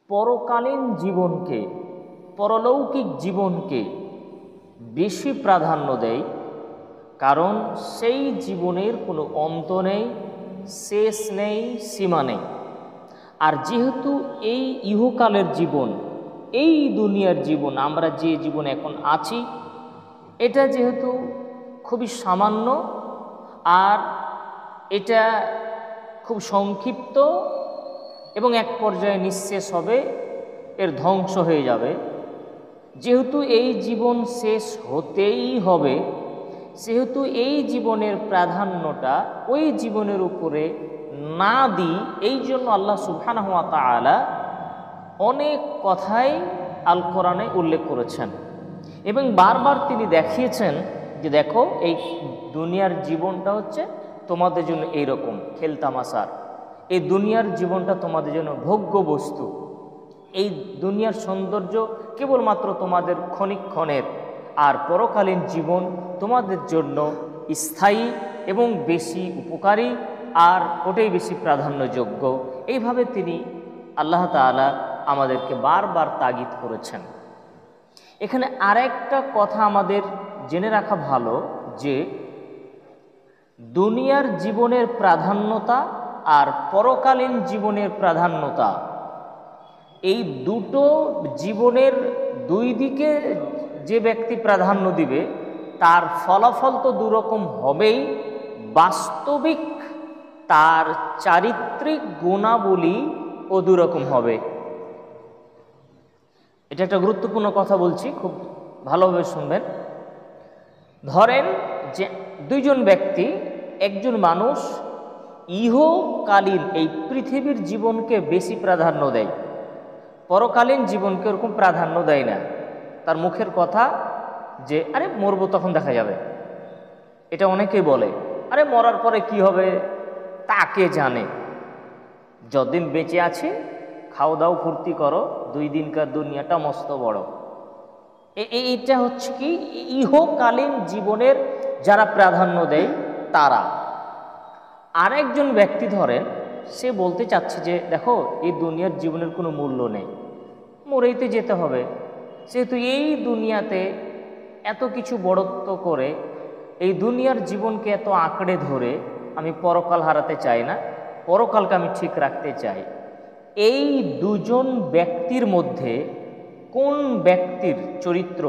পরকালীন জীবনকে, পরলৌকিক জীবনকে বেশি প্রাধান্য দেয়, কারণ সেই জীবনের কোনো অন্ত নেই, শেষ নেই, সীমা নেই। আর যেহেতু এই ইহকালের জীবন, এই দুনিয়ার জীবন, আমরা যে জীবন এখন আছি, এটা যেহেতু খুবই সামান্য, আর এটা খুব সংক্ষিপ্ত এবং এক পর্যায়ে নিঃশেষ হবে, এর ধ্বংস হয়ে যাবে। যেহেতু এই জীবন শেষ হতেই হবে, সেহেতু এই জীবনের প্রাধান্যটা ওই জীবনের উপরে না দিই, এই জন্য আল্লাহ সুবহানাহু ওয়া তাআলা অনেক কথাই আল কোরআনে উল্লেখ করেছেন এবং বারবার তিনি দেখিয়েছেন যে দেখো, এই দুনিয়ার জীবনটা হচ্ছে তোমাদের জন্য এইরকম খেলতামাশার, এই দুনিয়ার জীবনটা তোমাদের জন্য ভোগ্য বস্তু, এই দুনিয়ার সৌন্দর্য কেবলমাত্র তোমাদের ক্ষণিকক্ষণের, আর পরকালীন জীবন তোমাদের জন্য স্থায়ী এবং বেশি উপকারী, আর ওটাই বেশি প্রাধান্যযোগ্য। এইভাবে তিনি আল্লাহ তাআলা আমাদেরকে বারবার তাগিদ করেছেন। এখানে আরেকটা কথা আমাদের জেনে রাখা ভালো যে দুনিয়ার জীবনের প্রাধান্যতা আর পরকালীন জীবনের প্রাধান্যতা, এই দুটো জীবনের দুই দিকে যে ব্যক্তি প্রাধান্য দিবে তার ফলাফল তো দুরকম হবেই, বাস্তবিক তার চারিত্রিক গুণাবলী ও দুরকম হবে। এটা একটা গুরুত্বপূর্ণ কথা বলছি, খুব ভালোভাবে শুনবেন। ধরেন যে দুইজন ব্যক্তি, একজন মানুষ ইহকালীন এই পৃথিবীর জীবনকে বেশি প্রাধান্য দেয়, পরকালীন জীবনকে ওরকম প্রাধান্য দেয় না। তার মুখের কথা যে আরে মরবো তখন দেখা যাবে, এটা অনেকেই বলে। আরে মরার পরে কি হবে তাকে জানে, যতদিন বেঁচে আছে খাও দাও ফুর্তি করো, দুই দিনকার দুনিয়াটা মস্ত বড়। এইটা হচ্ছে কি ইহকালীন জীবনের যারা প্রাধান্য দেয় তারা। আরেকজন ব্যক্তি ধরেন সে বলতে চাচ্ছে যে দেখো, এই দুনিয়ার জীবনের কোনো মূল্য নেই, মরেইতে যেতে হবে, সেহেতু এই দুনিয়াতে এত কিছু বড়ত্ব করে এই দুনিয়ার জীবনকে এত আঁকড়ে ধরে আমি পরকাল হারাতে চাই না, পরকালকে আমি ঠিক রাখতে চাই। এই দুজন ব্যক্তির মধ্যে কোন ব্যক্তির চরিত্র,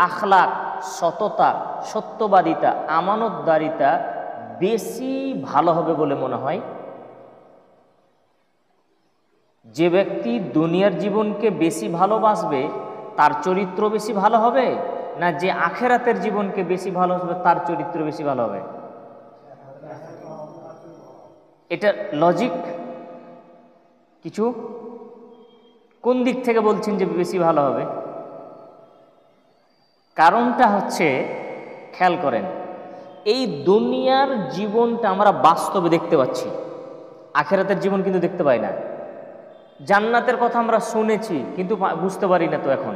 আখলাক, সততা, সত্যবাদিতা, আমানতদারিতা বেশি ভালো হবে বলে মনে হয়? যে ব্যক্তি দুনিয়ার জীবনকে বেশি ভালোবাসবে তার চরিত্র বেশি ভালো হবে, না যে আখেরাতের জীবনকে বেশি ভালোবাসবে তার চরিত্র বেশি ভালো হবে? এটা লজিক কিছু কোন দিক থেকে বলছেন যে বেশি ভালো হবে? কারণটা হচ্ছে, খেয়াল করেন, এই দুনিয়ার জীবনটা আমরা বাস্তবে দেখতে পাচ্ছি, আখেরাতের জীবন কিন্তু দেখতে পাই না। জান্নাতের কথা আমরা শুনেছি কিন্তু বুঝতে পারি না তো এখন,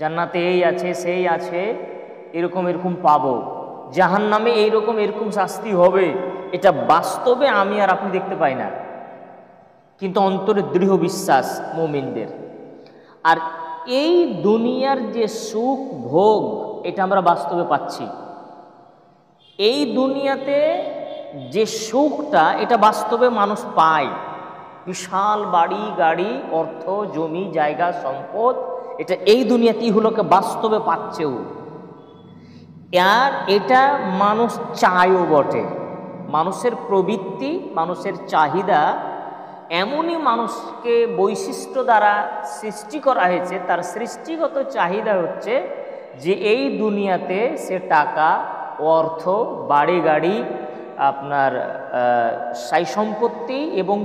জান্নাতে এই আছে সেই আছে, এরকম এরকম পাবো, জাহান্নামে এইরকম এরকম শাস্তি হবে, এটা বাস্তবে আমি আর আপনি দেখতে পাই না, কিন্তু অন্তরে দৃঢ় বিশ্বাস মুমিনদের। আর এই দুনিয়ার যে সুখ ভোগ এটা আমরা বাস্তবে পাচ্ছি, এই দুনিয়াতে যে সুখটা এটা বাস্তবে মানুষ পায়, বিশাল বাড়ি গাড়ি, অর্থ, জমি, জায়গা, সম্পদ, এটা এই দুনিয়াতেই হলোকে বাস্তবে পাচ্ছেও, আর এটা মানুষ চায়ও বটে। মানুষের প্রবৃত্তি, মানুষের চাহিদা এমনই মানুষকে বৈশিষ্ট্য দ্বারা সৃষ্টি করা হয়েছে, তার সৃষ্টিগত চাহিদা হচ্ছে যে এই দুনিয়াতে সে টাকা, অর্থ, বাড়ি গাড়ি, আপনার সাই সম্পত্তি এবং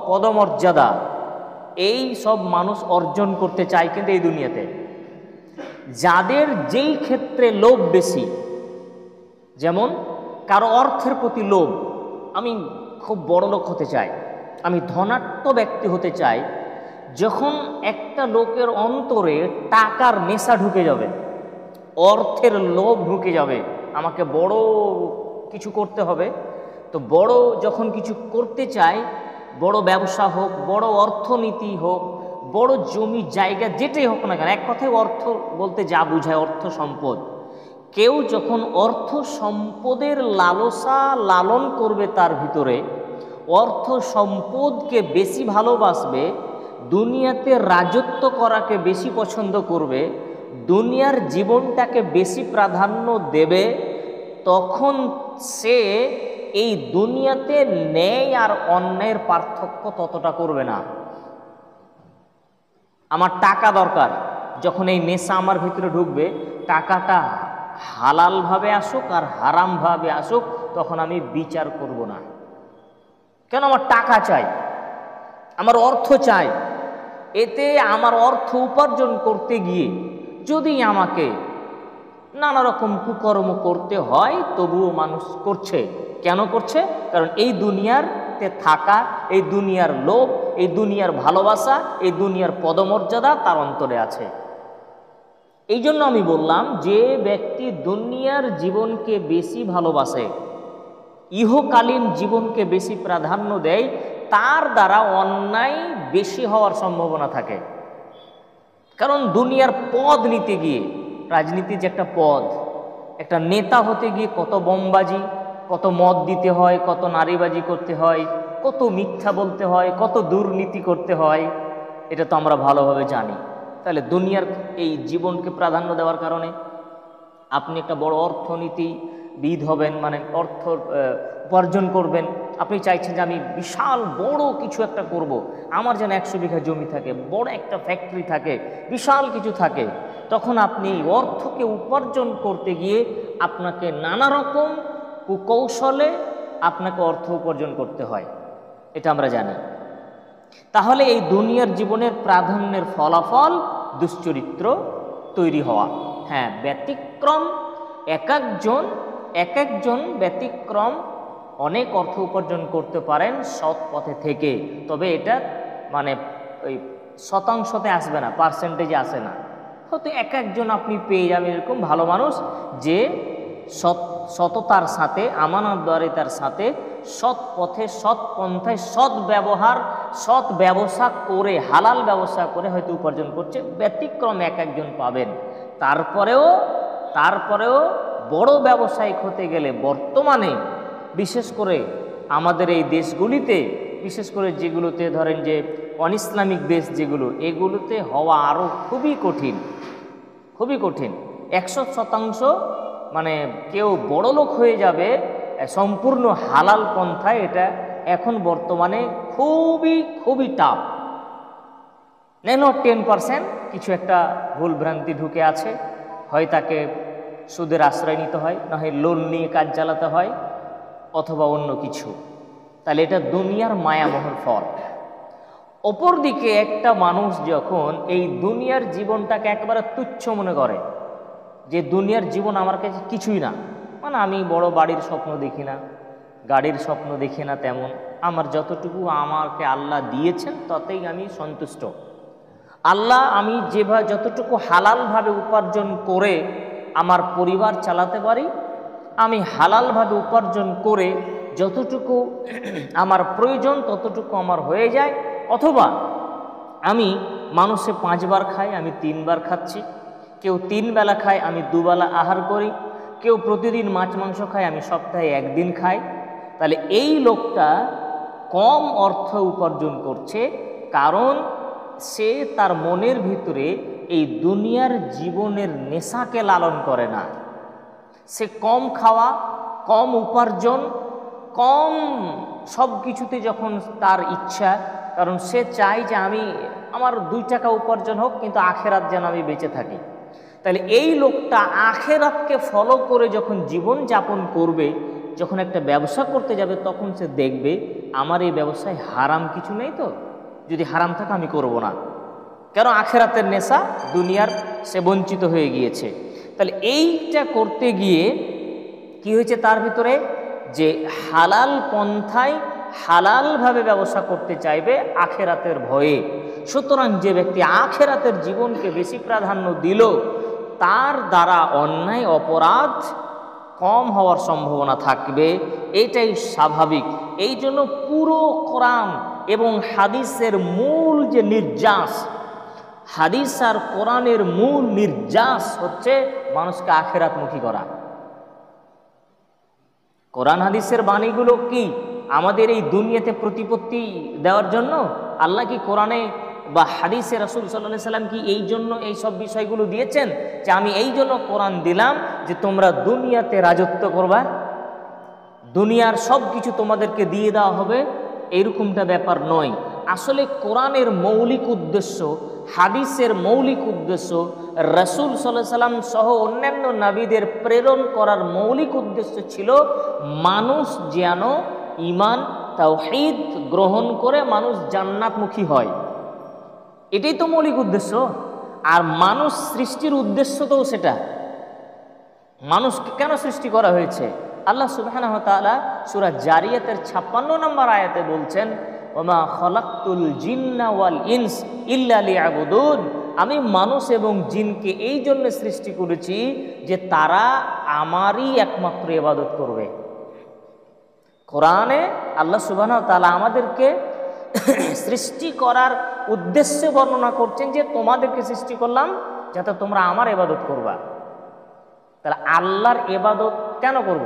পদমর্যাদা এই সব মানুষ অর্জন করতে চায়। কিন্তু এই দুনিয়াতে যাদের যেই ক্ষেত্রে লোভ বেশি, যেমন কারো অর্থের প্রতি লোভ, আমি খুব বড় লোক হতে চাই, আমি ধনাঢ্য ব্যক্তি হতে চাই, যখন একটা লোকের অন্তরে টাকার নেশা ঢুকে যাবে, অর্থের লোভ ঢুকে যাবে, আমাকে বড় কিছু করতে হবে, তো বড় যখন কিছু করতে চাই, বড় ব্যবসা হোক, বড় অর্থনীতি হোক, বড় জমি জায়গা যেটাই হোক না কেন, এক কথায় অর্থ বলতে যা বোঝায় অর্থ সম্পদ, কেউ যখন অর্থ সম্পদের লালসা লালন করবে, তার ভিতরে অর্থ সম্পদকে বেশি ভালোবাসবে, দুনিয়াতে রাজত্ব করাকে বেশি পছন্দ করবে, দুনিয়ার জীবনটাকে বেশি প্রাধান্য দেবে, তখন সে এই দুনিয়াতে ন্যায় আর অন্যায়ের পার্থক্য ততটা করবে না। আমার টাকা দরকার, যখন এই নেশা আমার ভিতরে ঢুকবে, টাকাটা হালালভাবে আসুক আর হারামভাবে আসুক, তখন আমি বিচার করব না। কেন? আমার টাকা চাই, আমার অর্থ চাই। এতে আমার অর্থ উপার্জন করতে গিয়ে যদি আমাকে নানা রকম কুকর্ম করতে হয়, তবুও মানুষ করছে। কেন করছে? কারণ এই দুনিয়ারতে থাকা, এই দুনিয়ার লোভ, এই দুনিয়ার ভালোবাসা, এই দুনিয়ার পদমর্যাদা তার অন্তরে আছে। এই জন্য আমি বললাম, যে ব্যক্তি দুনিয়ার জীবনকে বেশি ভালোবাসে, ইহকালীন জীবনকে বেশি প্রাধান্য দেয়, তার দ্বারা অন্যায় বেশি হওয়ার সম্ভাবনা থাকে। কারণ দুনিয়ার পদ নিতে গিয়ে, রাজনীতি যে একটা পদ, একটা নেতা হতে গিয়ে কত বোমবাজি, কত মদ দিতে হয়, কত নারীবাজি করতে হয়, কত মিথ্যা বলতে হয়, কত দুর্নীতি করতে হয়, এটা তো আমরা ভালোভাবে জানি। তাহলে দুনিয়ার এই জীবনকে প্রাধান্য দেওয়ার কারণে আপনি একটা বড় অর্থনীতিবিদ হবেন, মানে অর্থ উপার্জন করবেন। আপনি চাইছেন যে আমি বিশাল বড় কিছু একটা করব, আমার যেন 100 বিঘা জমি থাকে, বড় একটা ফ্যাক্টরি থাকে, বিশাল কিছু থাকে। তখন আপনি অর্থকে উপার্জন করতে গিয়ে আপনাকে নানা রকম কুকৌশলে আপনাকে অর্থ উপার্জন করতে হয়, এটা আমরা জানি। তাহলে এই দুনিয়ার জীবনের প্রাধান্যের ফলাফল দুশ্চরিত্র তৈরি হওয়া। হ্যাঁ, ব্যতিক্রম এক একজন ব্যতিক্রম অনেক অর্থ উপার্জন করতে পারেন সৎ পথে থেকে, তবে এটা মানে ওই শতাংশতে আসবে না, পার্সেন্টেজে আসে না। হয়তো একজন আপনি পেয়ে যাবেন এরকম ভালো মানুষ, যে সততার সাথে, আমানতদারিতার সাথে, সৎ পথে, সৎ পন্থায়, সৎ ব্যবহার, সৎ ব্যবসা করে, হালাল ব্যবসা করে হয়তো উপার্জন করছে। ব্যতিক্রম একজন পাবেন। তারপরেও বড় ব্যবসায়িক হতে গেলে বর্তমানে বিশেষ করে আমাদের এই দেশগুলিতে, বিশেষ করে যেগুলোতে ধরেন যে অনইসলামিক দেশ যেগুলো, এগুলোতে হওয়া আরও খুবই কঠিন, খুবই কঠিন। 100% মানে কেউ বড় লোক হয়ে যাবে সম্পূর্ণ হালাল পন্থায়, এটা এখন বর্তমানে খুবই টাফ। নেন 10% কিছু একটা ভুল ভ্রান্তি ঢুকে আছে, হয় তাকে সুদের আশ্রয় নিতে হয়, না হয় লোন নিয়ে কাজ চালাতে হয়, অথবা অন্য কিছু। তাহলে এটা দুনিয়ার মায়ামোহর ফল। অপরদিকে একটা মানুষ যখন এই দুনিয়ার জীবনটাকে একেবারে তুচ্ছ মনে করে, যে দুনিয়ার জীবন আমার কাছে কিছুই না, মানে আমি বড় বাড়ির স্বপ্ন দেখি না, গাড়ির স্বপ্ন দেখি না, তেমন আমার যতটুকু আমাকে আল্লাহ দিয়েছেন তাতেই আমি সন্তুষ্ট। আল্লাহ আমি যেভাবে যতটুকু হালালভাবে উপার্জন করে আমার পরিবার চালাতে পারি, আমি হালালভাবে উপার্জন করে যতটুকু আমার প্রয়োজন ততটুকু আমার হয়ে যায়, অথবা আমি মানুষে 5 বার খাই, আমি 3 বার খাচ্ছি, কেউ 3 বেলা খায়, আমি 2 বেলা আহার করি, কেউ প্রতিদিন মাছ মাংস খায়, আমি সপ্তাহে 1 দিন খাই। তাহলে এই লোকটা কম অর্থ উপার্জন করছে, কারণ সে তার মনের ভিতরে এই দুনিয়ার জীবনের নেশাকে লালন করে না। সে কম খাওয়া, কম উপার্জন, কম সব কিছুতে যখন তার ইচ্ছা, কারণ সে চায় যে আমার 2 টাকা উপার্জন হোক, কিন্তু আখেরাত যেন আমি বেঁচে থাকি। তাহলে এই লোকটা আখেরাতকে ফলো করে যখন জীবন যাপন করবে, যখন একটা ব্যবসা করতে যাবে, তখন সে দেখবে আমার এই ব্যবসায় হারাম কিছু নেই, তো যদি হারাম থাকে আমি করব না, কারণ আখেরাতের নেশা, দুনিয়ার সে বঞ্চিত হয়ে গিয়েছে। তাহলে এইটা করতে গিয়ে কি হয়েছে তার ভিতরে, যে হালাল পন্থায় হালালভাবে ব্যবসা করতে চাইবে আখেরাতের ভয়ে। সুতরাং যে ব্যক্তি আখেরাতের জীবনকে বেশি প্রাধান্য দিল, তার দ্বারা অন্যায় অপরাধ কম হওয়ার সম্ভাবনা থাকবে, এটাই স্বাভাবিক। এই জন্য পুরো কোরআন এবং হাদিসের মূল যে নির্যাস, হাদিস আর কোরআনের মূল নির্যাস হচ্ছে মানুষকে আখিরাতমুখী করা। কোরআন হাদিসের বাণীগুলো কি আমাদের এই দুনিয়াতে প্রতিপত্তি দেওয়ার জন্য? আল্লাহ কি কোরআনে বা হাদিসে রাসূল সাল্লাল্লাহু আলাইহি সাল্লাম কি এই জন্য এই সব বিষয়গুলো দিয়েছেন যে আমি এই জন্য কোরআন দিলাম যে তোমরা দুনিয়াতে রাজত্ব করবা, দুনিয়ার সব কিছু তোমাদেরকে দিয়ে দেওয়া হবে? এরকমটা ব্যাপার নয়। আসলে কোরআনের মৌলিক উদ্দেশ্য, হাদিসের মৌলিক উদ্দেশ্য, রাসূল সাল্লাল্লাহু আলাইহি সাল্লাম সহ অন্যান্য নবীদের প্রেরণ করার মৌলিক উদ্দেশ্য ছিল মানুষ যেন ঈমান তাওহীদ গ্রহণ করে মানুষ জান্নাতমুখী হয়। এটাই তো মৌলিক উদ্দেশ্য। আর মানুষ সৃষ্টির উদ্দেশ্য তো সেটা। মানুষকে কেন সৃষ্টি করা হয়েছে? আল্লাহ সুবহানাহু ওয়া তাআলা সূরা জারিয়াতের 56 নম্বর আয়াতে বলছেন, ওমা খলাকতুল জিন্না ওয়াল ইনস ইল্লা লিয়াবুদুন, আমি মানুষ এবং জিনকে এই জন্য সৃষ্টি করেছি যে তারা আমারই একমাত্র ইবাদত করবে। কোরআনে আল্লাহ সুবহানাহু ওয়া তাআলা আমাদেরকে সৃষ্টি করার উদ্দেশ্য বর্ণনা করছেন যে তোমাদেরকে সৃষ্টি করলাম যাতে তোমরা আমার ইবাদত করবা। তাহলে আল্লাহর ইবাদত কেন করব?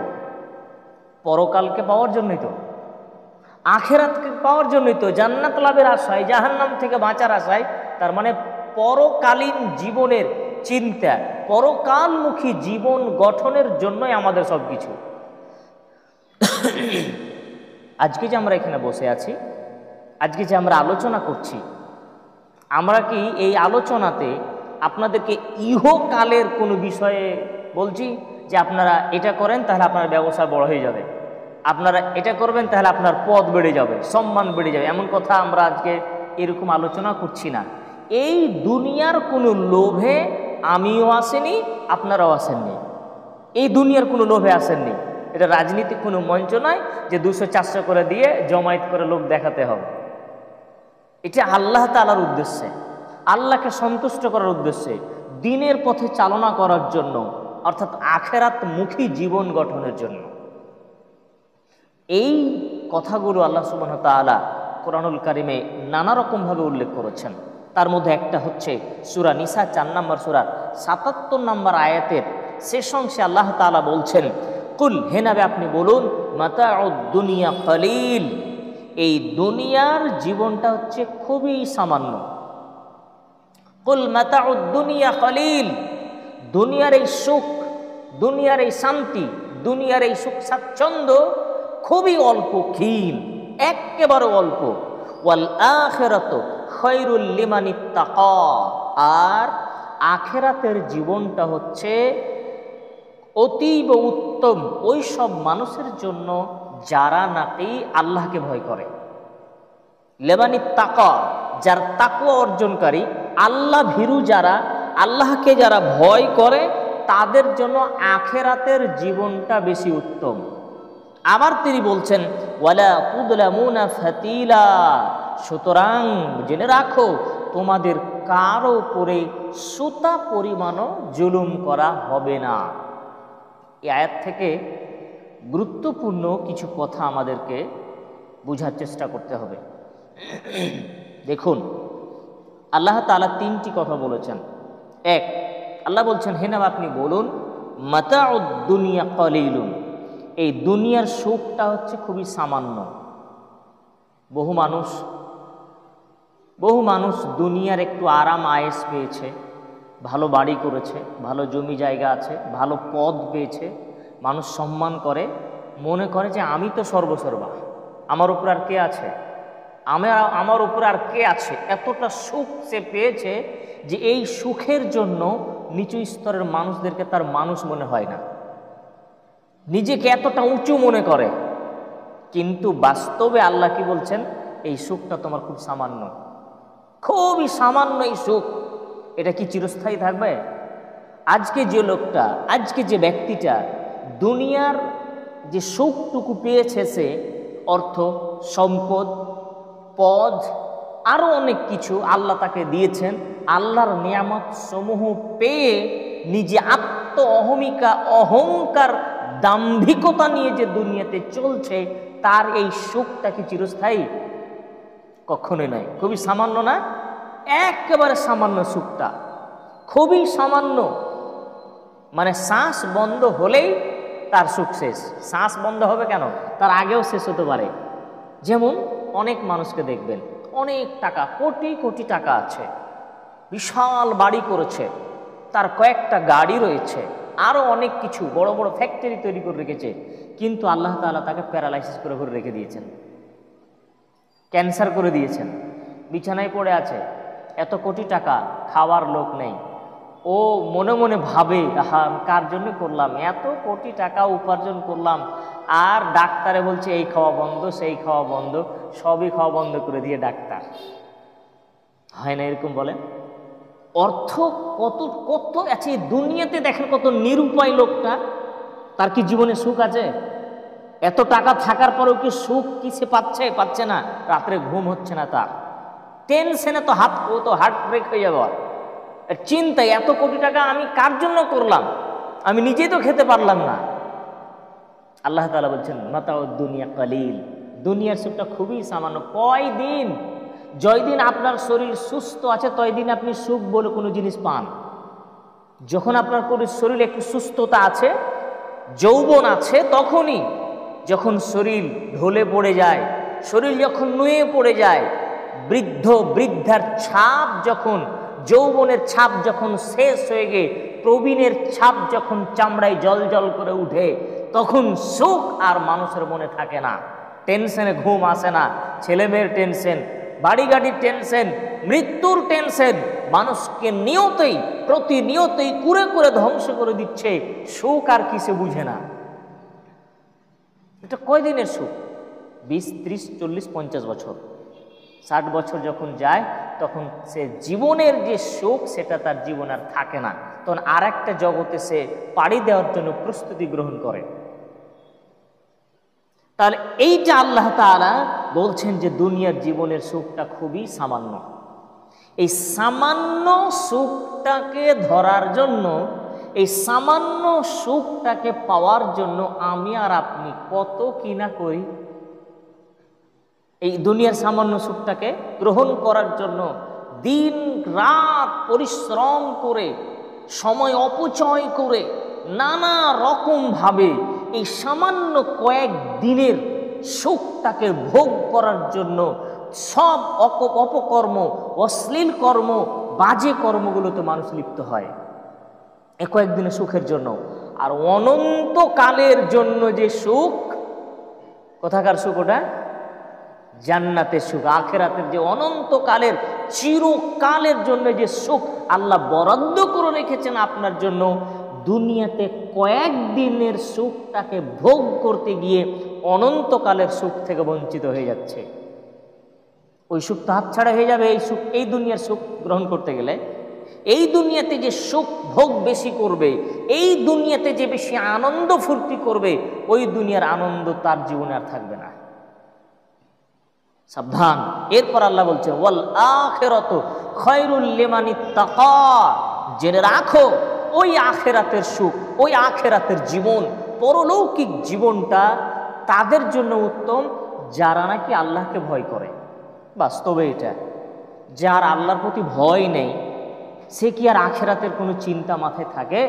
পরকালকে পাওয়ার জন্যই তো, আখিরাতকে পাওয়ার জন্যই তো, জান্নাত লাভের আশায়, জাহান্নাম থেকে বাঁচার আশায়। তার মানে পরকালীন জীবনের চিন্তা, পরকালমুখী জীবন গঠনের জন্যই আমাদের সব কিছু। আজকে যে আমরা এখানে বসে আছি, আজকে যে আমরা আলোচনা করছি, আমরা কি এই আলোচনাতে আপনাদেরকে ইহকালের কোনো বিষয়ে বলছি যে আপনারা এটা করেন তাহলে আপনার ব্যবসা বড় হয়ে যাবে, আপনারা এটা করবেন তাহলে আপনার পদ বেড়ে যাবে, সম্মান বেড়ে যাবে, এমন কথা আমরা আজকে এরকম আলোচনা করছি না। এই দুনিয়ার কোনো লোভে আমিও আসেনি, আপনারাও আসেননি। এই দুনিয়ার কোনো লোভে আসেননি। এটা রাজনীতিক কোনো মঞ্চ নয় যে 200-400 করে দিয়ে জমায়েত করে লোক দেখাতে হবে। এটা আল্লাহ তাআলার উদ্দেশ্যে, আল্লাহকে সন্তুষ্ট করার উদ্দেশ্যে, দ্বীনের পথে চালনা করার জন্য, অর্থাৎ আখিরাতমুখী জীবন গঠনের জন্য। এই কথাগুলো আল্লাহ সুবহানাহু ওয়া তাআলা কোরআনুল কারিমে নানা রকমভাবে উল্লেখ করেছেন। তার মধ্যে একটা হচ্ছে সূরা নিসা 4 নম্বর সূরার 77 নম্বর আয়াতের শেষ অংশে আল্লাহ তাআলা বলছেন, কুল, হে নবী আপনি বলুন, মাতাউদ দুনিয়া কলিল, এই দুনিয়ার জীবনটা হচ্ছে খুবই সামান্য। কুল মাতাউদ দুনিয়া কলিল, দুনিয়ার এই সুখ, দুনিয়ার এই শান্তি, দুনিয়ার এই সুখ স্বাচ্ছন্দ্য খুবই অল্প, ক্ষীণ, একেবারে অল্প। ওয়াল আখিরাতু খায়রুল লিমান ইত্তাকা, আর আখিরাতের জীবনটা হচ্ছে অতীব উত্তম ওই সব মানুষের জন্য যারা নাকি আল্লাহকে ভয় করে। লিমান ইত্তাকা, যার তাকওয়া অর্জনকারী, আল্লাহ ভীরু যারা, আল্লাহকে যারা ভয় করে, তাদের জন্য আখিরাতের জীবনটা বেশি উত্তম। আবার তিনি বলছেন, ওয়ালা তুযলামুনা ফাতিলা, সুতরাং জেনে রাখো তোমাদের কারো উপরে সুতা পরিমাণও জুলুম করা হবে না। এই আয়াত থেকে গুরুত্বপূর্ণ কিছু কথা আমাদেরকে বোঝার চেষ্টা করতে হবে। দেখুন, আল্লাহ তাআলা 3টি কথা বলেছেন। এক, আল্লাহ বলছেন, হে নবী আপনি বলুন, মাতাউদ দুনিয়া কলিলুন, এই দুনিয়ার সুখটা হচ্ছে খুবই সামান্য। বহু মানুষ দুনিয়ার একটু আরাম আয়েশ পেয়েছে, ভালো বাড়ি করেছে, ভালো জমি জায়গা আছে, ভালো পদ পেয়েছে, মানুষ সম্মান করে, মনে করে যে আমি তো সর্বসর্বা, আমার উপর আর কে আছে, আমার উপর আর কে আছে। এতটা সুখ সে পেয়েছে যে এই সুখের জন্য নিচু স্তরের মানুষদেরকে তার মানুষ মনে হয় না, নিজেকে এতটা উঁচু মনে করে। কিন্তু বাস্তবে আল্লাহ কি বলছেন, এই সুখটা তোমার খুব সামান্য, খুবই সামান্য এই সুখ। এটা কি চিরস্থায়ী থাকবে? আজকে যে লোকটা, আজকে যে ব্যক্তিটা দুনিয়ার যে সুখটুকু পেয়েছে, সে অর্থ, সম্পদ, পদ, আরো অনেক কিছু আল্লাহ তাকে দিয়েছেন, আল্লাহর নিয়ামত সমূহ পেয়ে নিজে আত্ম অহমিকা, অহংকার, দাম্ভিকতা নিয়ে যে দুনিয়াতে চলছে, তার এই সুখটা কি চিরস্থায়ী? কখনোই নয়। খুবই সামান্য না? একেবারে সামান্য সুখটা, খুবই সামান্য, মানে শ্বাস বন্ধ হলেই তার সুখ শেষ। শ্বাস বন্ধ হবে কেন, তার আগেও শেষ হতে পারে। যেমন অনেক মানুষকে দেখবেন অনেক টাকা, কোটি কোটি টাকা আছে, বিশাল বাড়ি করেছে, তার কয়েকটা গাড়ি রয়েছে, আরও অনেক কিছু, বড় বড় ফ্যাক্টরি তৈরি করে রেখেছে, কিন্তু আল্লাহ তাআলা তাকে প্যারালাইসিস করে করে রেখে দিয়েছেন, ক্যান্সার করে দিয়েছেন, বিছানায় পড়ে আছে, এত কোটি টাকা, খাওয়ার লোক নেই। ও মনে মনে ভাবে, আহা কার জন্য করলাম, এত কোটি টাকা উপার্জন করলাম, আর ডাক্তারে বলছে এই খাওয়া বন্ধ, সেই খাওয়া বন্ধ, সবই খাওয়া বন্ধ করে দিয়ে ডাক্তার। হয় না এরকম বলেন? অর্থ কত কত আছে দুনিয়াতে, দেখেন কত নিরুপায় লোকটা, তার কি জীবনে সুখ আছে? এত টাকা থাকার পরেও কি সুখ কি সে পাচ্ছে? পাচ্ছে না। রাত্রে ঘুম হচ্ছে না তার, টেনশনে তো ও তো হার্ট ব্রেক হয়ে যাবে। চিন্তায় এত কোটি টাকা আমি কার জন্য করলাম, আমি নিজেই তো খেতে পারলাম না। আল্লাহ তাআলা বলছেন মাতাউদ দুনিয়া কালিল, দুনিয়ার সুখটা খুবই সামান্য। কয়দিন, যতদিন আপনার শরীর সুস্থ আছে ততদিন আপনি সুখ বলে কোনো জিনিস পান। যখন আপনার শরীরে একটু সুস্থতা আছে, যৌবন আছে, তখনই। যখন শরীর ঢলে পড়ে যায়, শরীর যখন নুয়ে পড়ে যায়, বৃদ্ধার ছাপ যখন, যৌবনের ছাপ যখন শেষ হয়ে গিয়ে প্রবীণের ছাপ যখন চামড়ায় জল জল করে উঠে, তখন সুখ আর মানুষের মনে থাকে না। টেনশনে ঘুম আসে না, ছেলে মেয়ের টেনশন, বাড়ি গাড়ির টেনশন, মৃত্যুর টেনশন মানুষকে নিয়তই প্রতিনিয়তই কুরে কুরে ধ্বংস করে দিচ্ছে। সুখ আর কিসে বুঝে না। এটা কয়দিনের সুখ? 20, 30, 40, 50 বছর, 60 বছর যখন যায় তখন সে জীবনের যে সুখ সেটা তার জীবন আর থাকে না, তখন আর একটা জগতে সে পাড়ি দেওয়ার জন্য প্রস্তুতি গ্রহণ করে। তাহলে এইটা আল্লাহ তাআলা বলছেন যে দুনিয়ার জীবনের সুখটা খুবই সামান্য। এই সামান্য সুখটাকে ধরার জন্য, এই সামান্য সুখটাকে পাওয়ার জন্য আমি আর আপনি কত কি না করি। এই দুনিয়ার সামান্য সুখটাকে গ্রহণ করার জন্য দিন রাত পরিশ্রম করে, সময় অপচয় করে, নানা রকমভাবে এই সামান্য কয়েক দিনের সুখটাকে ভোগ করার জন্য সব অপকর্ম, অশ্লীল কর্ম, বাজে কর্মগুলোতে মানুষ লিপ্ত হয় এ কয়েকদিনের সুখের জন্য। আর অনন্তকালের জন্য যে সুখ, কোথাকার সুখ? ওটা জান্নাতের সুখ, আখিরাতের যে অনন্তকালের চিরকালের জন্য যে সুখ আল্লাহ বরাদ্দ করে রেখেছেন আপনার জন্য, দুনিয়াতে কয়েকদিনের সুখটাকে ভোগ করতে গিয়ে অনন্তকালের সুখ থেকে বঞ্চিত হয়ে যাচ্ছে। ওই সুখ তো হাতছাড়া হয়ে যাবে। এই সুখ, এই দুনিয়ার সুখ গ্রহণ করতে গেলে, এই দুনিয়াতে যে সুখ ভোগ বেশি করবে, এই দুনিয়াতে যে বেশি আনন্দ ফুর্তি করবে, ওই দুনিয়ার আনন্দ তার জীবনে আর থাকবে না। সাবধান। এরপর আল্লাহ বলছে ওয়াল আখিরাতু খায়রুল লিমান ইত্তাকা, জেনে রাখো ওই আখিরাতের সুখ, ওই আখিরাতের জীবন, পরলৌকিক জীবনটা তাদের জন্য উত্তম যারা নাকি আল্লাহকে ভয় করে। বাস্তবে এটা, যার আল্লাহর প্রতি ভয় নেই, সে কি আর আখিরাতের কোনো চিন্তা মাথায় থাকে?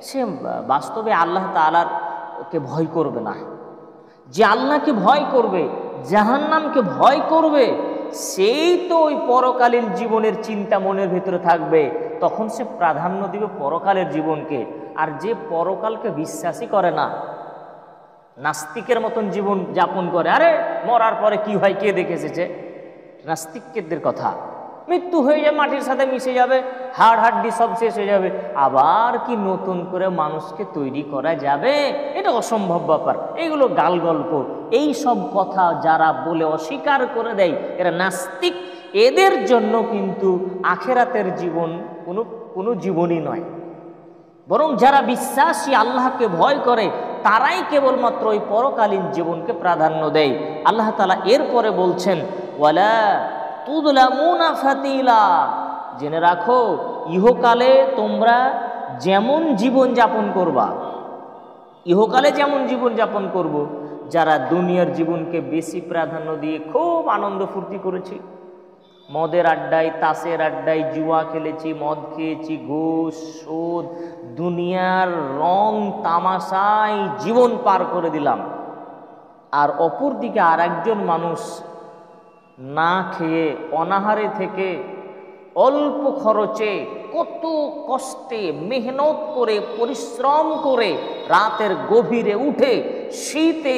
সে বাস্তবে আল্লাহ তাআলাকে ভয় করবে না। যে আল্লাহকে ভয় করবে, জাহান্নামকে ভয় করবে, সেই তো ওই পরকালীন জীবনের চিন্তা মনের ভিতরে থাকবে, তখন সে প্রাধান্য দিবে পরকালের জীবনকে। আর যে পরকালকে বিশ্বাসই করে না, নাস্তিকের মতন জীবন যাপন করে, আরে মরার পরে কি হয় কে দেখে এসেছে, নাস্তিকদের কথা। মৃত্যু হয়ে যাবে, মাটির সাথে মিশে যাবে, হাড় হাড্ডি সব শেষ হয়ে যাবে, আবার কি নতুন করে মানুষকে তৈরি করা যাবে? এটা অসম্ভব ব্যাপার, এগুলো গাল গল্প। এই সব কথা যারা বলে অস্বীকার করে দেয়, এরা নাস্তিক। এদের জন্য কিন্তু আখিরাতের জীবন কোনো জীবনই নয়, বরং যারা বিশ্বাসী, আল্লাহকে ভয় করে, তারাই কেবলমাত্র ওই পরকালীন জীবনকে প্রাধান্য দেয়। আল্লাহ তাআলা এরপরে বলছেন ওয়ালা তুযলামুনা ফাতিলা, জেনে রাখো ইহকালে তোমরা যেমন জীবন যাপন করবা, ইহকালে যেমন জীবন যাপন করব, যারা দুনিয়ার জীবনকে বেশি প্রাধান্য দিয়ে খুব আনন্দ ফুর্তি করেছি, মদের আড্ডায়, তাসের আড্ডায় জুয়া খেলেছি, মদ খেয়েছি, ঘুষ, সুদ, দুনিয়ার রং তামাশায় জীবন পার করে দিলাম। আর অপর দিকে আর একজন মানুষ না খেয়ে অনাহারে থেকে অল্প খরচে কত কষ্টে মেহনত করে পরিশ্রম করে রাতের গভীরে উঠে শীতে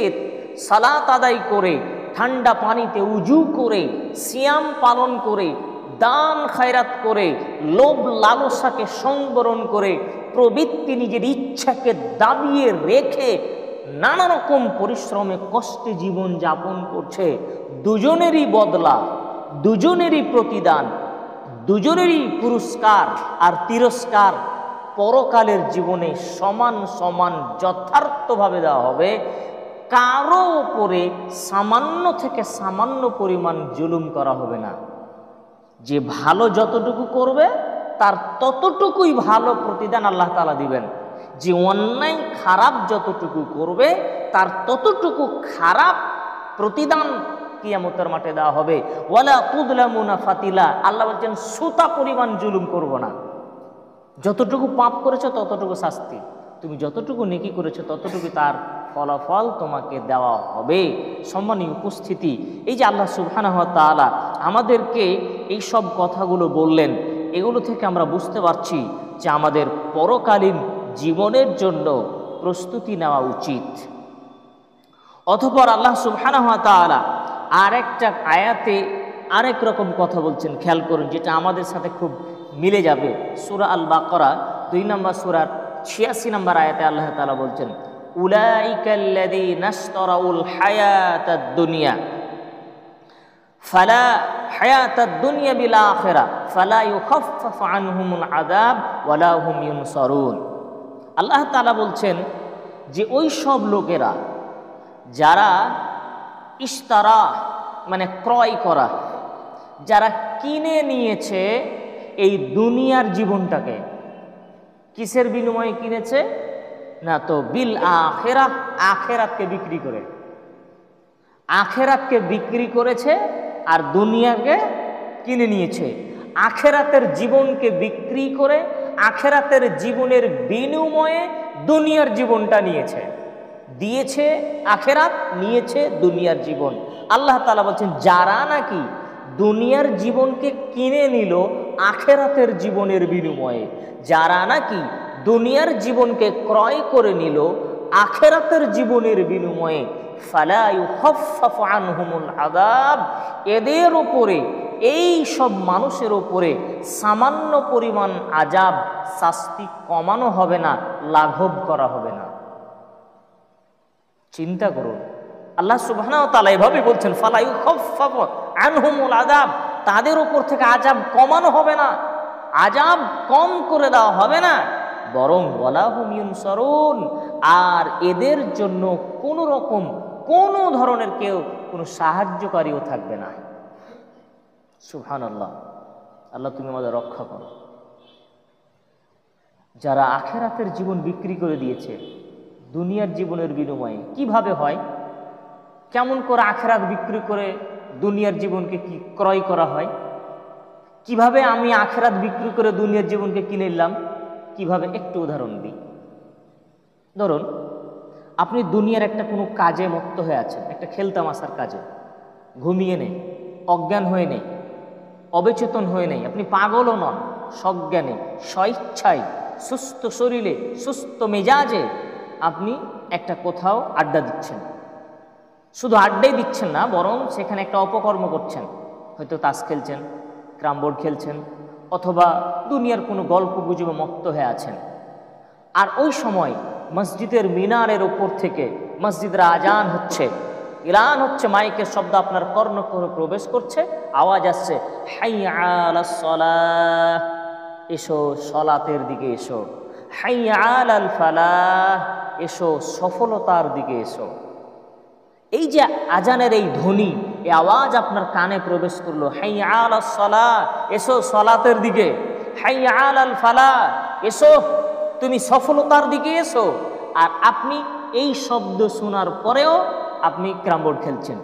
সালাত আদায় করে ঠান্ডা পানিতে উজু করে সিয়াম পালন করে দান খায়রাত করে লোভ লালসাকে সংবরণ করে প্রবৃত্তি নিজের ইচ্ছাকে দাবিয়ে রেখে নানা রকম পরিশ্রমে কষ্টে জীবন যাপন করছে। দুজনেরই বদলা, দুজনেরই প্রতিদান, দুজনেরই পুরস্কার আর তিরস্কার পরকালের জীবনে সমান সমান যথার্থভাবে দেওয়া হবে। কারো উপরে সামান্য থেকে সামান্য পরিমাণ জুলুম করা হবে না। যে ভালো যতটুকু করবে তার ততটুকুই ভালো প্রতিদান আল্লাহ তাআলা দিবেন। যে অন্যায় খারাপ যতটুকু করবে তার ততটুকু খারাপ প্রতিদান কিয়ামতের মাঠে দেওয়া হবে। ওয়ালা তুযলামুনা ফাতিলা, আল্লাহ বলছেন সুতা পরিমাণ জুলুম করব না। যতটুকু পাপ করেছো ততটুকু শাস্তি, তুমি যতটুকু নেকি করেছো ততটুকু তার ফলাফল তোমাকে দেওয়া হবে। সম্মানীয় উপস্থিতি, এই যে আল্লাহ সুবহানাহু ওয়া তাআলা আমাদেরকে এই সব কথাগুলো বললেন, এগুলো থেকে আমরা বুঝতে পারছি যে আমাদের পরকালীন জীবনের জন্য প্রস্তুতি নেওয়া উচিত। অতঃপর আল্লাহ সুবহানাহু ওয়া তাআলা আর একটা আয়াতে আরেক রকম কথা বলছেন, খেয়াল করুন, যেটা আমাদের সাথে খুব মিলে যাবে। সূরা আল বাকারা 2 নম্বর সূরার 86 নম্বর আয়াতে আল্লাহ তাআলা বলছেন, উলাইকাল্লাযীনা ইশতারাউল হায়াতাদ দুনিয়া ফালা হায়াতাদ দুনিয়া বিল আখিরাহ ফালা ইউখাফফাফু আনহুমুল আযাব ওয়ালা হুম ইউনসারুন। আল্লাহ তাআলা বলছেন যে ওই সব লোকেরা যারা ইশতারা মানে ক্রয় করা, যারা কিনে নিয়েছে এই দুনিয়ার জীবনটাকে, কিসের বিনিময়ে কিনেছে? না তো বিল আখিরাহ, আখিরাতকে বিক্রি করে, আখিরাতকে বিক্রি করেছে আর দুনিয়াকে কিনে নিয়েছে। আখিরাতের জীবনকে বিক্রি করে আখিরাতের জীবনের বিনিময়ে দুনিয়ার জীবনটা নিয়েছে, দিয়েছে আখিরাত, নিয়েছে দুনিয়ার জীবন। আল্লাহ তাআলা বলছেন যারা নাকি দুনিয়ার জীবনকে কিনে নিল আখিরাতের জীবনের বিনিময়ে, যারা নাকি দুনিয়ার জীবনকে ক্রয় করে নিল আখিরাতের জীবনের বিনিময়ে, ফালা ইউখাফফাফু আনহুমুল আযাব, এদের উপরে, এই সব মানুষের উপরে সামান্য পরিমাণ আযাব, শাস্তি কমানো হবে না, লাঘব করা হবে না। চিন্তা করুন, আল্লাহ সুবহানাহু ওয়া তাআলা এভাবে বলছেন, ফালা ইউখাফফাফু আনহুমুল আযাব, তাদের উপর থেকে আযাব কমানো হবে না, আযাব কম করে দেওয়া হবে না, বরং ওয়ালা হুম ইউনসারুন, আর এদের জন্য কোনো রকম কোনো ধরনের কেউ কোনো সাহায্যকারীও থাকবে না। সুবহানাল্লাহ, আল্লাহ তুমি আমাদের রক্ষা করো। যারা আখিরাতের জীবন বিক্রি করে দিয়েছে দুনিয়ার জীবনের বিনিময়ে, কিভাবে হয়, কেমন করে আখিরাত বিক্রি করে দুনিয়ার জীবনকে কি ক্রয় করা হয়, কিভাবে আমি আখিরাত বিক্রি করে দুনিয়ার জীবনকে কিনে নিলাম, কিভাবে একটু উদাহরণ দিই। ধরুন আপনি দুনিয়ার একটা কোনো কাজে মত্ত হয়ে আছেন, একটা খেলতামাশার কাজে, ঘুমিয়ে নেই, অজ্ঞান হয়ে নেই, অবচেতন হয়ে নেই, আপনি পাগলও নন, সজ্ঞানে স্বইচ্ছায় সুস্থ শরীরে সুস্থ মেজাজে আপনি একটা কোথাও আড্ডা দিচ্ছেন। শুধু আড্ডাই দিচ্ছেন না, বরং সেখানে একটা অপকর্ম করছেন, হয়তো তাস খেলছেন, ক্যারাম বোর্ড খেলছেন, অথবা দুনিয়ার কোনো গল্প গুজবে মত্ত হয়ে আছেন। আর ওই সময় মসজিদের মিনারের ওপর থেকে মসজিদের আজান হচ্ছে, এলান হচ্ছে, মাইকের শব্দ আপনার কর্ণকুহরে প্রবেশ করছে, আওয়াজ আসছে, হাইয়া আলাস সালাহ, এসো সলাতের দিকে এসো, হাইয়া আলাল ফালাহ, এসো সফলতার দিকে এসো। এই যে আজানের এই ধ্বনি, এই আওয়াজ আপনার কানে প্রবেশ করলো, হাইয়া আলাস সালাহ, এসো সলাতের দিকে, হাইয়া আলাল ফালাহ, এসো তুমি সফলতার দিকে এসো। আর আপনি এই শব্দ শোনার পরেও আপনি ক্যারাম বোর্ড খেলছেন,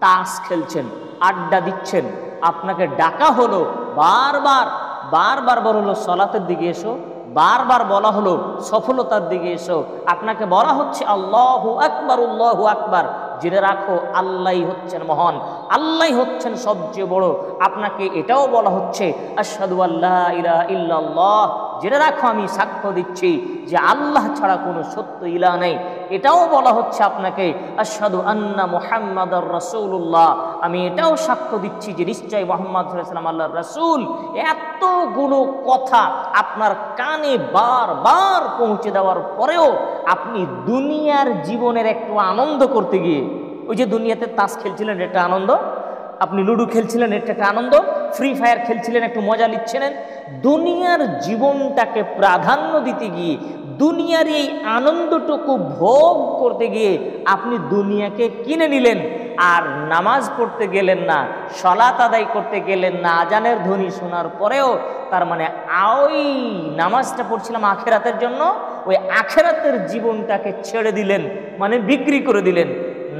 তাস খেলছেন, আড্ডা দিচ্ছেন, আপনাকে ডাকা হলো বারবার বারবার বলা হলো সলাতের দিকে এসো, বারবার বলা হলো সফলতার দিকে এসো, আপনাকে বলা হচ্ছে আল্লাহু আকবার আল্লাহু আকবার, জেনে রাখো আল্লাহই হচ্ছেন মহান, আল্লাহই হচ্ছেন সবচেয়ে বড়। আপনাকে এটাও বলা হচ্ছে আশহাদু আল্লা ইলাহা ইল্লাল্লাহ, জেনে রাখো আমি সাক্ষ্য দিচ্ছি যে আল্লাহ ছাড়া কোনো সত্য ইলাহ নেই। এটাও বলা হচ্ছে আপনাকে আশহাদু আন্না মুহাম্মাদার রাসূলুল্লাহ, আমি এটাও সাক্ষ্য দিচ্ছি যে নিশ্চয় মুহাম্মদ সাল্লাল্লাহু আলাইহি ওয়াসাল্লাম আল্লাহর রাসূল। এতগুলো কথা আপনার কানে বারবার পৌঁছে দেওয়ার পরেও আপনি দুনিয়ার জীবনের একটু আনন্দ করতে গিয়ে, ওই যে দুনিয়াতে তাস খেলছিলেন এটা আনন্দ, আপনি লুডো খেলছিলেন এটা একটা আনন্দ, ফ্রি ফায়ার খেলছিলেন একটু মজা নিচ্ছিলেন, দুনিয়ার জীবনটাকে প্রাধান্য দিতে গিয়ে, দুনিয়ার এই আনন্দটুকু ভোগ করতে গিয়ে আপনি দুনিয়াকে কিনে নিলেন। আর নামাজ পড়তে গেলেন না, সালাত আদায় করতে গেলেন না, আজানের ধ্বনি শোনার পরেও, তার মানে ওই নামাজটা পড়ছিলাম আখেরাতের জন্য, ওই আখেরাতের জীবনটাকে ছেড়ে দিলেন, মানে বিক্রি করে দিলেন।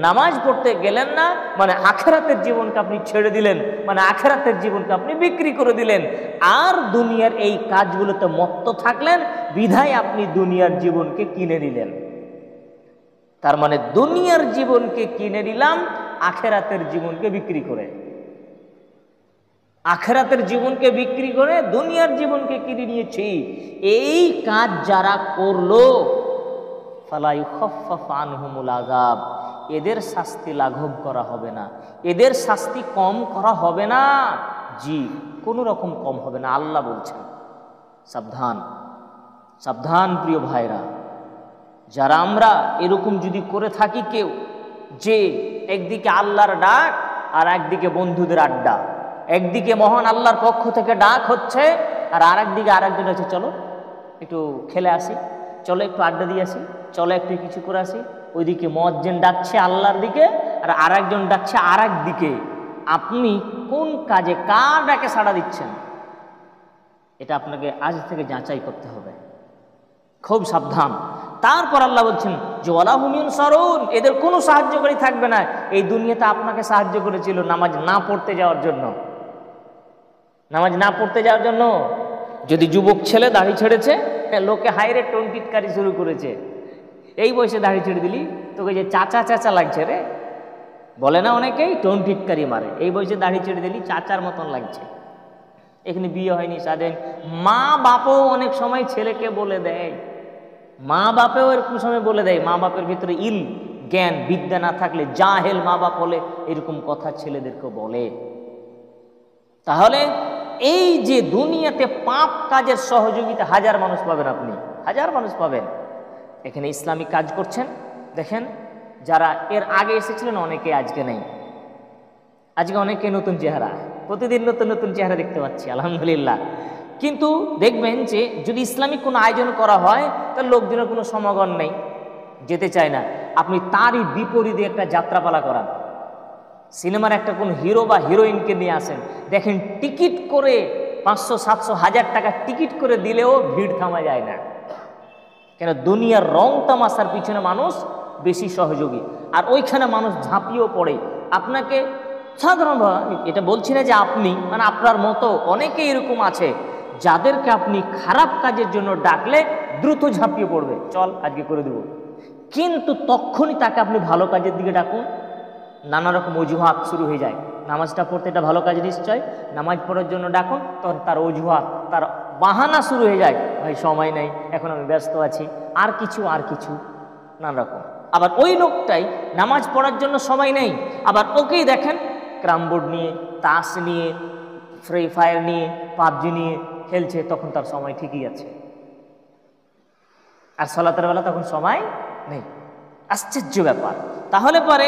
নামাজ পড়তে গেলেন না মানে আখেরাতের জীবনকে আপনি ছেড়ে দিলেন, মানে আখেরাতের জীবনকে আপনি বিক্রি করে দিলেন। আর দুনিয়ার এই কাজগুলোতে মত্ত থাকলেন, বিধায় আপনি দুনিয়ার জীবনকে কিনে নিলেন। তার মানে দুনিয়ার জীবনকে কিনে নিলাম আখেরাতের জীবনকে বিক্রি করে, আখেরাতের জীবনকে বিক্রি করে দুনিয়ার জীবনকে কিনে নিয়েছি। এই কাজ যারা করলো ফালা ইউখাফফাফ আনহুমুল আযাব, এদের শাস্তি লাঘব করা হবে না, এদের শাস্তি কম করা হবে না, জি কোনো রকম কম হবে না। আল্লাহ বলছেন সাবধান সাবধান প্রিয় ভাইরা, যারা আমরা এরকম যদি করে থাকি কেউ, যে একদিকে আল্লাহর ডাক আর একদিকে বন্ধুদের আড্ডা, একদিকে মহান আল্লাহর পক্ষ থেকে ডাক হচ্ছে আর আরেকদিকে আরেকজন আছে চলো একটু খেলে আসি, চলো একটু আড্ডা দিয়ে আসি, চলো একটু কিছু করে আসি, ওইদিকে মুয়াজ্জিন ডাকছে আল্লাহর দিকে আর আরেকজন ডাকছে আরেক দিকে। আপনি কোন কাজে কার ডাকে সাড়া দিচ্ছেন? এটা আপনাকে আজ থেকে যাচাই করতে হবে, খুব সাবধান। তারপর আল্লাহ বলছেন যে ওয়ালা হুম ইউনসারুন, এদের কোনো সাহায্যকারী থাকবে না। এই দুনিয়াতে আপনাকে সাহায্য করেছিল নামাজ না পড়তে যাওয়ার জন্য, নামাজ না পড়তে যাওয়ার জন্য। যদি যুবক ছেলে দাড়ি ছেড়েছে, লোকে হাইরে টন্টিটকারি শুরু করেছে, এই বয়সে দাড়ি ছেড়ে দিলি তোকে যে চাচা চাচা লাগছে রে, বলে না অনেকেই টন্টিটকারি মারে, এই বয়সে দাড়ি ছেড়ে দিলি চাচার মতন লাগছে। এখানে বিয়ে হয়নি স্বাধীন, মা বাপও অনেক সময় ছেলেকে বলে দেয়, মা বাপেও এরকম সময় বলে দেয়, মা বাপের ভিতরে ইল জ্ঞান বিদ্যা না থাকলে জাহেল মা বাপ হলে এরকম কথা ছেলেদেরকে বলে। তাহলে এই যে দুনিয়াতে পাপ কাজের সহযোগিতা হাজার মানুষ পাবেন, আপনি হাজার মানুষ পাবেন। এখানে ইসলামিক কাজ করছেন, দেখেন যারা এর আগে এসেছিলেন অনেকে আজকে নেই, আজকে অনেকে নতুন চেহারা, প্রতিদিন নতুন নতুন চেহারা দেখতে পাচ্ছি আলহামদুলিল্লাহ। কিন্তু দেখবেন যে যদি ইসলামিক কোনো আয়োজন করা হয় তাহলে লোকজনের কোনো সমাগম নেই, যেতে চায় না। আপনি তারই বিপরীতে একটা যাত্রাপালা করান, সিনেমার একটা কোন হিরো বা হিরোইনকে নিয়ে আসেন, দেখেন টিকিট করে 500, 700, 1000 টাকা টিকিট করে দিলেও ভিড় থামা যায় না। কেন? দুনিয়ার রং তামাশার পিছনে মানুষ বেশি সহযোগী, আর ওইখানে মানুষ ঝাঁপিয়েও পড়ে। আপনাকে সাধারণভাবে এটা বলছি না যে আপনি, মানে আপনার মতো অনেকে এরকম আছে যাদেরকে আপনি খারাপ কাজের জন্য ডাকলে দ্রুত ঝাঁপিয়ে পড়বে, চল আজকে করে দেব। কিন্তু তখনই তাকে আপনি ভালো কাজের দিকে ডাকুন, নানা রকম অজুহাত শুরু হয়ে যায়। নামাজটা পড়তে এটা ভালো কাজ নিশ্চয়, নামাজ পড়ার জন্য ডাকুন, তখন তার অজুহাত, তার বাহানা শুরু হয়ে যায়, ভাই সময় নেই, এখন আমি ব্যস্ত আছি, আর কিছু নানা রকম। আবার ওই লোকটাই নামাজ পড়ার জন্য সময় নেই, আবার ওকেই দেখেন ক্রামবোর্ড নিয়ে, তাস নিয়ে, ফ্রি ফায়ার নিয়ে, পাবজি নিয়ে খেলছে, তখন তার সময় ঠিকই আছে। আর সালাতের বেলা তখন সময় নেই। আশ্চর্য ব্যাপার। তাহলে পরে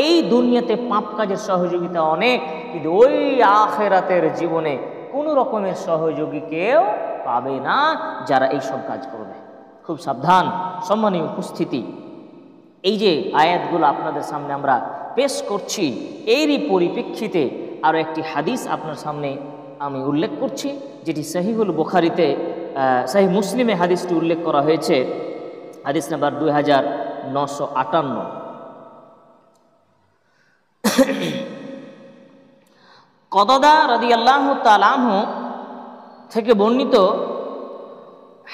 এই দুনিয়াতে পাপ কাজের সহযোগিতা অনেক, কিন্তু ওই আখিরাতের জীবনে কোনো রকমের সহযোগী কেউ পাবে না যারা এই সব কাজ করবে। খুব সাবধান সম্মানীয় উপস্থিতি। এই যে আয়াতগুলো আপনাদের সামনে আমরা পেশ করছি, এরই পরিপ্রেক্ষিতে আরও একটি হাদিস আপনার সামনে আমি উল্লেখ করছি, যেটি সহিহুল বুখারীতে, সহিহ মুসলিমে হাদিসটি উল্লেখ করা হয়েছে, হাদিস নাম্বার 2958। কতাদা রাদিয়াল্লাহু তাআলা আনহু থেকে বর্ণিত,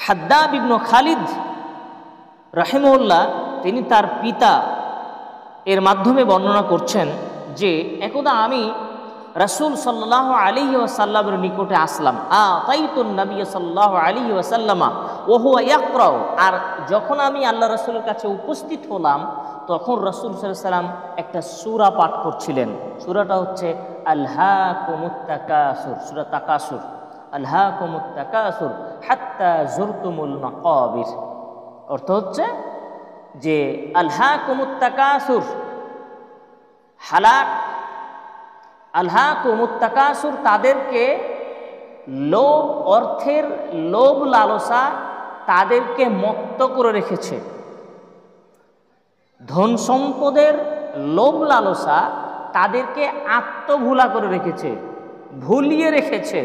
হাদ্দাব ইবনে খালিদ রাহিমাহুল্লাহ তিনি তার পিতা এর মাধ্যমে বর্ণনা করছেন যে একদা আমি রাসূল সাল্লাল্লাহু আলাইহি ওয়াসাল্লামের নিকটে আসলাম। আতাইতুন নবী সাল্লাল্লাহু আলাইহি ওয়াসাল্লামা ওয়া হুয়া ইয়াকরা, আর যখন আমি আল্লাহ রাসূলের কাছে উপস্থিত হলাম তখন রাসূল সাল্লাল্লাহু আলাইহি ওয়াসাল্লাম একটা সূরা পাঠ করছিলেন। সূরাটা হচ্ছে আলহাকুমুত তাকাসুর, সূরা তাকাসুর। আলহাকুমুত তাকাসুর হাত্তা জুরতুমুল মাকাবির, অর্থ হচ্ছে যে আলহাকুমুত তাকাসুর, হালাক আলহাকুমুত তাকাসুর তাদেরকে লোভ, অর্থের লোভ লালসা তাদেরকে মত্ত করে রেখেছে। ধন সম্পদের লোভ লালসা তাদেরকে আত্মভুলা করে রেখেছে, ভুলিয়ে রেখেছে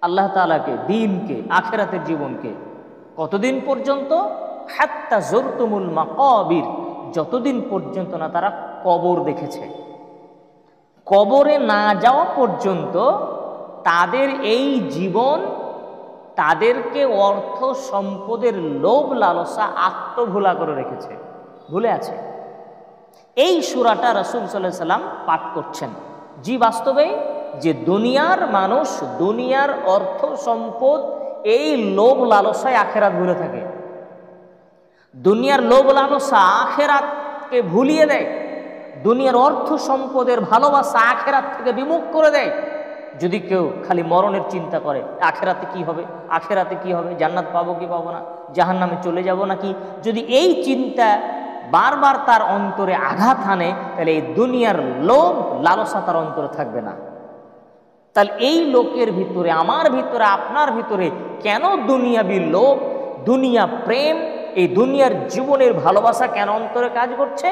আল্লাহ তাআলাকে, দিনকে, আখিরাতের জীবনকে। কতদিন পর্যন্ত? হাত্তা জুরতুমুল মাকাবির, যতদিন পর্যন্ত না তারা কবর দেখেছে। কবরে না যাওয়া পর্যন্ত তাদের এই জীবন তাদেরকে অর্থ সম্পদের লোভ লালসা আত্মভুলা করে রেখেছে, ভুলে আছে। এই সূরাটা রাসূল সাল্লাল্লাহু আলাইহি সাল্লাম পাঠ করছেন। জি, বাস্তবে যে দুনিয়ার মানুষ, দুনিয়ার অর্থ সম্পদ, এই লোভ লালসায় আখেরাত ভুলে থাকে। দুনিয়ার লোভ লালসা আখেরাতকে ভুলিয়ে দেয়। দুনিয়ার অর্থ সম্পদের ভালোবাসা আখেরাত থেকে বিমুখ করে দেয়। যদি কেউ খালি মরণের চিন্তা করে, আখেরাতে কি হবে, আখেরাতে কি হবে, জান্নাত পাবো কি পাবো না, জাহান্নামে চলে যাব নাকি, যদি এই চিন্তা বারবার তার অন্তরে আঘাত হানে, তাহলে এই দুনিয়ার লোভ লালসা তার অন্তরে থাকবে না। তাহলে এই লোকের ভিতরে, আমার ভিতরে, আপনার ভিতরে কেন দুনিয়াবি লোভ, দুনিয়া প্রেম, এই দুনিয়ার জীবনের ভালোবাসা কেন অন্তরে কাজ করছে?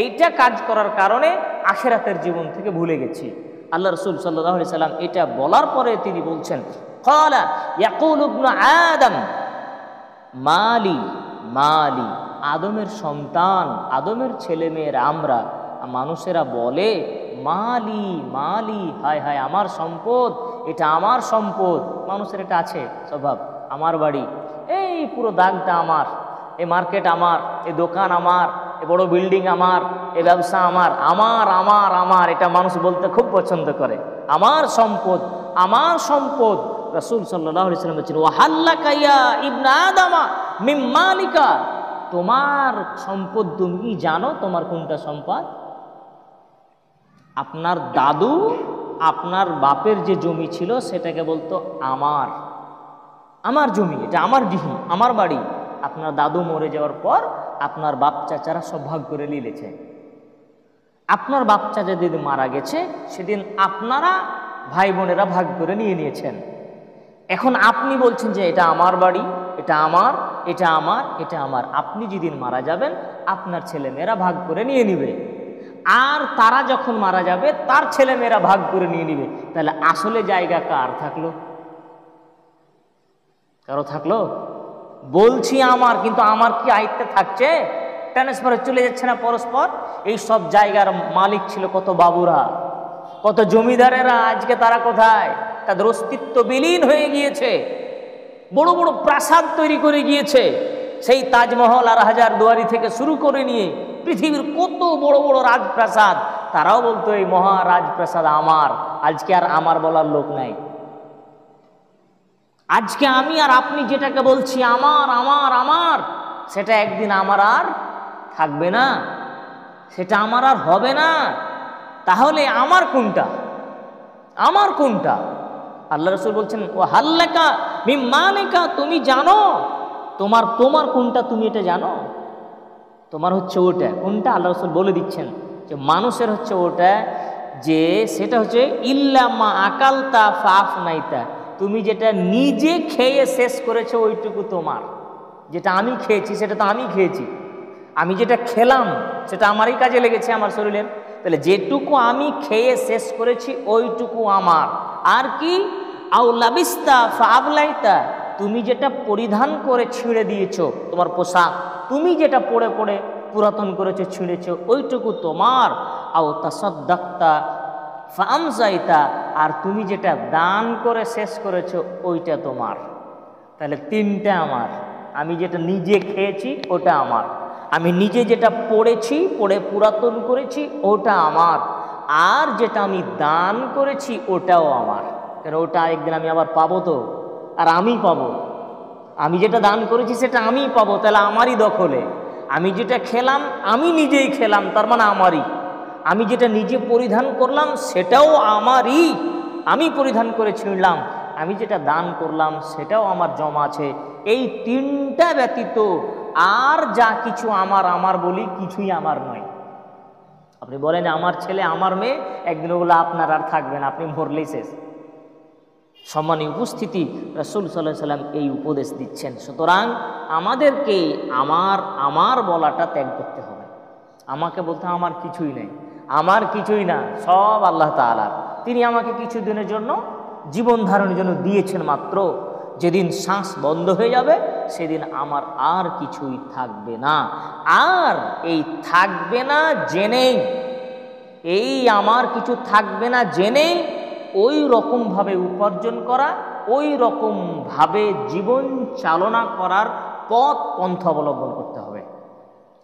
এইটা কাজ করার কারণে আখিরাতের জীবন থেকে ভুলে গেছি। আল্লাহ রাসূল সাল্লাল্লাহু আলাইহি সাল্লাম এটা বলার পরে তিনি বলছেন, ক্বালা ইয়াকুলু ইবনু আদম মালি মালি, আদমের সন্তান, আদমের ছেলে মেয়েরা, আমরা মানুষেরা বলে মালি মালি, হায় হায় আমার সম্পদ, এটা আমার সম্পদ। মানুষের এটা আছে স্বভাব, আমার বাড়ি, এই পুরো দাগটা আমার, এই মার্কেট আমার, এই দোকান আমার, এই বড় বিল্ডিং আমার, এই ব্যবসা আমার, আমার আমার আমার, এটা মানুষ বলতে খুব পছন্দ করে, আমার সম্পদ, আমার সম্পদ। রাসূল সাল্লাল্লাহু আলাইহি ওয়াসাল্লাম বলেছেন, ওয়াহাল্লাকা ইয়া ইবনা আদামা মিন মালিকা, তোমার সম্পদ তুমি জানো তোমার কোনটা সম্পদ? আপনার দাদু, আপনার বাপের যে জমি ছিল সেটাকে বলতো আমার, আমার জমি, এটা আমার ডিহি, আমার বাড়ি। আপনার দাদু মরে যাওয়ার পর আপনার বাপ চাচারা সব ভাগ করে নিয়েছে। আপনার বাপ চাচা যেদিন মারা গেছে সেদিন আপনারা ভাই বোনেরা ভাগ করে নিয়েছেন। এখন আপনি বলছেন যে এটা আমার বাড়ি, এটা আমার, এটা আমার, এটা আমার। আপনি যেদিন মারা যাবেন আপনার ছেলেমেয়েরা ভাগ করে নিয়ে নিবে, আর তারা যখন মারা যাবে তার ছেলেমেয়েরা ভাগ করে নিয়ে নিবে। তাহলে আসলে জায়গা কার থাকলো? কারো থাকলো? বলছি আমার, কিন্তু আমার কি আয়ত্তে থাকছে? ট্রান্সফারে চলে যাচ্ছে না পরস্পর? এই সব জায়গার মালিক ছিল কত বাবুরা, কত জমিদারেরা, আজকে তারা কোথায়? তাদের অস্তিত্ব বিলীন হয়ে গিয়েছে। বড় বড় প্রাসাদ তৈরি করে গিয়েছে, সেই তাজমহল আর হাজারদুয়ারি থেকে শুরু করে নিয়ে পৃথিবীর কত বড় বড় রাজপ্রাসাদ, তারাও বলতো এই মহা রাজপ্রাসাদ আমার। আজকে আর আমার বলার লোক নাই। আজকে আমি আর আপনি যেটাকে বলছি আমার আমার আমার, সেটা একদিন আমার আর থাকবে না, সেটা আমার আর হবে না। তাহলে আমার কোনটা? আমার কোনটা? আল্লাহ রাসূল বলছেন, ও হাল্লাকা মিন মালিকা, তুমি জানো তোমার তোমার কোনটা, তুমি এটা জানো, তোমার হচ্ছে ওটা। কোনটা? আল্লাহ রাসূল বলে দিচ্ছেন যে মানুষের হচ্ছে ওটা, যে সেটা হচ্ছে ইল্লা মা আকালতা ফাফনাইতা, তুমি যেটা নিজে খেয়ে শেষ করেছো ওইটুকু তোমার। যেটা আমি খেয়েছি সেটা তো আমি খেয়েছি, আমি যেটা খেলাম সেটা আমারই কাজে লেগেছে আমার শরীরের। তাহলে যেটুকু আমি খেয়ে শেষ করেছি ওইটুকু আমার। আর কি? আও লাবিস্তা ফাবলাইতা, তুমি যেটা পরিধান করে ছিঁড়ে দিয়েছো, তোমার পোশাক তুমি যেটা পরে পরে পুরাতন করেছো, ছিঁড়েছো, ওইটুকু তোমার। আও তাসাদ্দাক্তা ফামসাইতা, আর তুমি যেটা দান করে শেষ করেছো ওইটা তোমার। তাহলে তিনটা আমার। আমি যেটা নিজে খেয়েছি ওটা আমার, আমি নিজে যেটা পড়েছি, পড়ে পুরাতন করেছি ওটা আমার, আর যেটা আমি দান করেছি ওটাও আমার। কারণ ওটা একদিন আমি আবার পাবো তো, আর আমি পাবো। আমি যেটা দান করেছি সেটা আমি পাবো, তাহলে আমারই দখলে। আমি যেটা খেলাম আমি নিজেই খেলাম, তার মানে আমারই। আমি যেটা নিজে পরিধান করলাম সেটাও আমারই, আমি পরিধান করে ছিঁড়লাম। আমি যেটা দান করলাম সেটাও আমার জমা আছে। এই তিনটা ব্যতীত আর যা কিছু আমার আমার বলি কিছুই আমার নয়। আপনি বলেন আমার ছেলে আমার মেয়ে, একদিন ওগুলো আপনার আর থাকবে না, আপনি মরলেই শেষ। সম্মানীয় উপস্থিতি, রাসূল সাল্লাল্লাহু আলাইহি ওয়াসাল্লাম এই উপদেশ দিচ্ছেন। সুতরাং আমাদেরকে আমার আমার বলাটা ত্যাগ করতে হবে। আমাকে বলতে আমার কিছুই নেই, আমার কিছুই না, সব আল্লাহ তাআলার। তিনি আমাকে কিছু দিনের জন্য জীবন ধারণের জন্য দিয়েছেন মাত্র। যেদিন শ্বাস বন্ধ হয়ে যাবে সেদিন আমার আর কিছুই থাকবে না। আর এই থাকবে না জেনেই, এই আমার কিছু থাকবে না জেনেই ওই রকমভাবে উপার্জন করা, ওই রকমভাবে জীবন চালনা করার পথ পন্থা অবলম্বন করতে হবে।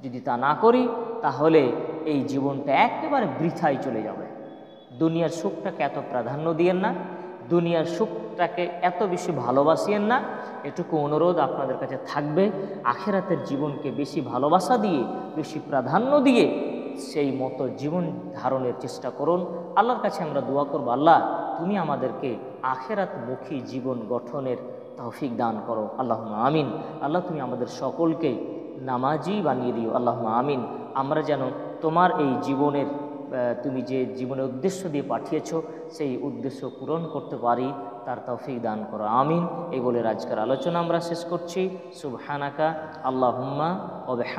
যদি তা না করি তাহলে এই জীবনটা একেবারে বৃথায় চলে যাবে। দুনিয়ার সুখটাকে এত প্রাধান্য দিয়েন না, দুনিয়ার সুখটাকে এত বেশি ভালোবাসিয়েন না। এটুকু অনুরোধ আপনাদের কাছে থাকবে, আখিরাতের জীবনকে বেশি ভালোবাসা দিয়ে, বেশি প্রাধান্য দিয়ে সেই মতো জীবন ধারণের চেষ্টা করুন। আল্লাহর কাছে আমরা দোয়া করব, আল্লাহ তুমি আমাদেরকে আখিরাতমুখী জীবন গঠনের তৌফিক দান করো, আল্লাহুম্মা আমিন। আল্লাহ তুমি আমাদের সকলকে নামাজি বানিয়ে দিও, আল্লাহুম্মা আমিন। আমরা যেন তোমার এই জীবনের তুমি যে জীবনের উদ্দেশ্য দিয়ে পাঠিয়েছো সেই উদ্দেশ্য পূরণ করতে পারি, তার তৌফিক দান করো, আমিন। এই বলে আজকের আলোচনা আমরা শেষ করছি। সুবহানাকা আল্লাহুম্মা ওয়া বিহামদিকা।